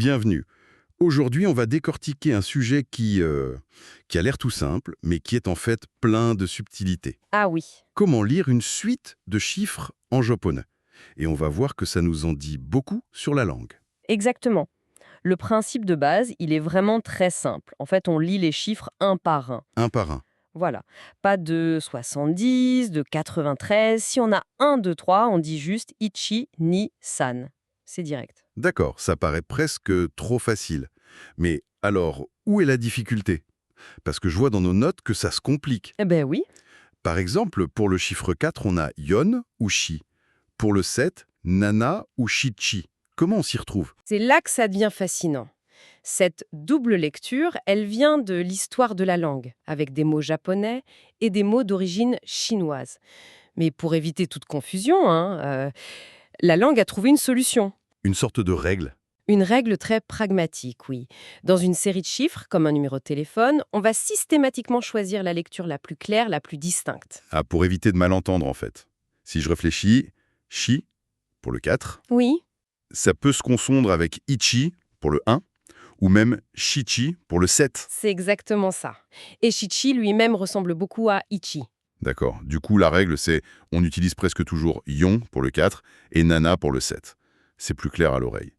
Bienvenue. Aujourd'hui, on va décortiquer un sujet qui a l'air tout simple, mais qui est en fait plein de subtilités. Ah oui, Comment lire une suite de chiffres en japonais? Et on va voir que ça nous en dit beaucoup sur la langue. exactement. Le principe de base, il est vraiment très simple. En fait, on lit les chiffres un par un. Un par un. Voilà. Pas de 70, de 93. Si on a un, 2, 3, on dit juste Ichi ni San. C'est direct. D'accord, ça paraît presque trop facile. Mais alors, où est la difficulté? Parce que je vois dans nos notes que ça se complique. Eh ben oui. Par exemple, pour le chiffre 4, on a yon ou shi. Pour le 7, nana ou shichi. Comment on s'y retrouve? C'est là que ça devient fascinant. Cette double lecture, elle vient de l'histoire de la langue, avec des mots japonais et des mots d'origine chinoise. Mais pour éviter toute confusion, la langue a trouvé une solution. Une sorte de règle. Une règle très pragmatique, oui. Dans une série de chiffres, comme un numéro de téléphone, on va systématiquement choisir la lecture la plus claire, la plus distincte. Ah, pour éviter de malentendre, en fait. Si je réfléchis, shi, pour le 4, Oui, ça peut se confondre avec ichi, pour le 1, ou même shichi, pour le 7. c'est exactement ça. Et Shichi lui-même ressemble beaucoup à Ichi. D'accord. Du coup, la règle, c'est on utilise presque toujours yon, pour le 4, et nana, pour le 7. C'est plus clair à l'oreille.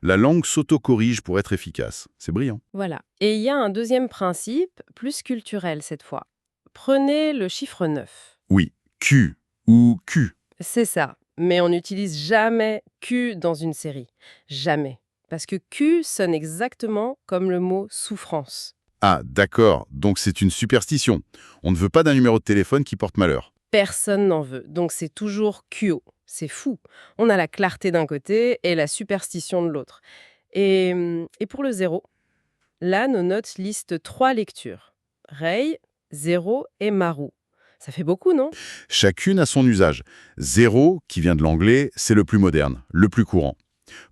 La langue s'auto-corrige pour être efficace. C'est brillant. Voilà. Et il y a un deuxième principe, plus culturel cette fois. Prenez le chiffre 9. Oui, Q ou Q. C'est ça. Mais on n'utilise jamais Q dans une série. Jamais. Parce que Q sonne exactement comme le mot souffrance. Ah, d'accord. Donc c'est une superstition. On ne veut pas d'un numéro de téléphone qui porte malheur. Personne n'en veut, donc c'est toujours QO. C'est fou. On a la clarté d'un côté et la superstition de l'autre. Et pour le zéro, là, nos notes listent 3 lectures. Rei, zéro et Maru. Ça fait beaucoup, non? Chacune a son usage. 0, qui vient de l'anglais, c'est le plus moderne, le plus courant.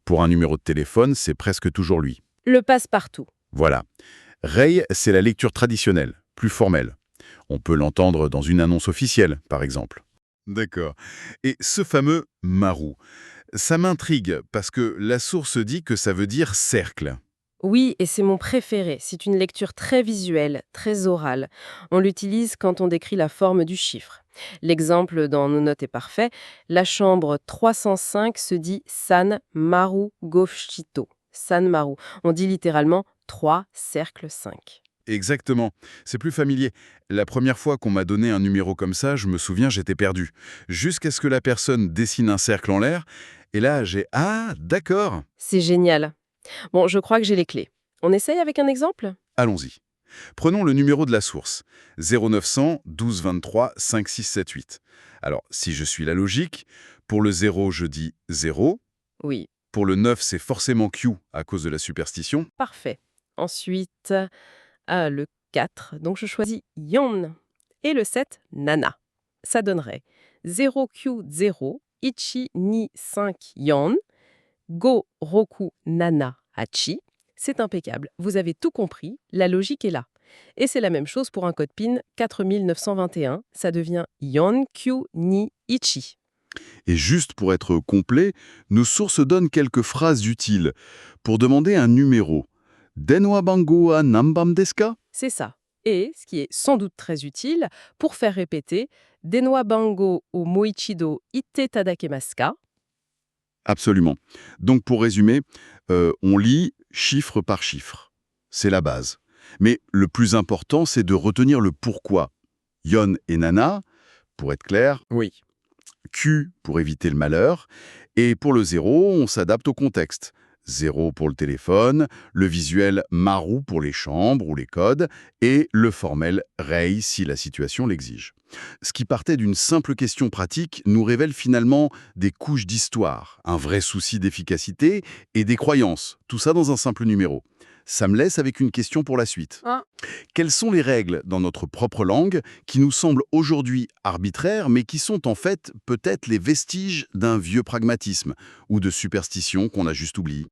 Pour un numéro de téléphone, c'est presque toujours lui. Le passe-partout. Voilà. Rei, c'est la lecture traditionnelle, plus formelle. On peut l'entendre dans une annonce officielle, par exemple. D'accord. Et ce fameux Maru, ça m'intrigue parce que la source dit que ça veut dire cercle. Oui, et c'est mon préféré. C'est une lecture très visuelle, très orale. On l'utilise quand on décrit la forme du chiffre. L'exemple dans nos notes est parfait. La chambre 305 se dit San Maru Goshito. San Maru. On dit littéralement 3 cercle 5. Exactement. C'est plus familier. La première fois qu'on m'a donné un numéro comme ça, je me souviens, j'étais perdu. Jusqu'à ce que la personne dessine un cercle en l'air. Et là, j'ai Ah, d'accord. C'est génial. Bon, je crois que j'ai les clés. On essaye avec un exemple? Allons-y. Prenons le numéro de la source. 0900 12 23 56 78. Alors, si je suis la logique, pour le 0, je dis 0. Oui, Pour le 9, c'est forcément Q à cause de la superstition. parfait. Ensuite, le 4, donc je choisis Yon. Et le 7, Nana. Ça donnerait 0Q0, Ichi ni 5 Yon, Go Roku Nana Hachi. C'est impeccable. Vous avez tout compris, la logique est là. Et c'est la même chose pour un code PIN 4921, ça devient Yon Q ni Ichi. Et juste pour être complet, nos sources donnent quelques phrases utiles. Pour demander un numéro, Denwa bango wa nanban desu ka? C'est ça. Et, ce qui est sans doute très utile, pour faire répéter Denwa bango o moichido ite tadakemasu ka? Absolument. Donc pour résumer, on lit chiffre par chiffre. C'est la base. Mais le plus important, c'est de retenir le pourquoi. Yon et Nana, pour être clair, Oui. Q pour éviter le malheur, et pour le 0, on s'adapte au contexte. 0 pour le téléphone, le visuel Maru pour les chambres ou les codes, et le formel Rei si la situation l'exige. Ce qui partait d'une simple question pratique nous révèle finalement des couches d'histoire, un vrai souci d'efficacité et des croyances, tout ça dans un simple numéro. Ça me laisse avec une question pour la suite. Ah. Quelles sont les règles dans notre propre langue qui nous semblent aujourd'hui arbitraires, mais qui sont en fait peut-être les vestiges d'un vieux pragmatisme ou de superstition qu'on a juste oublié?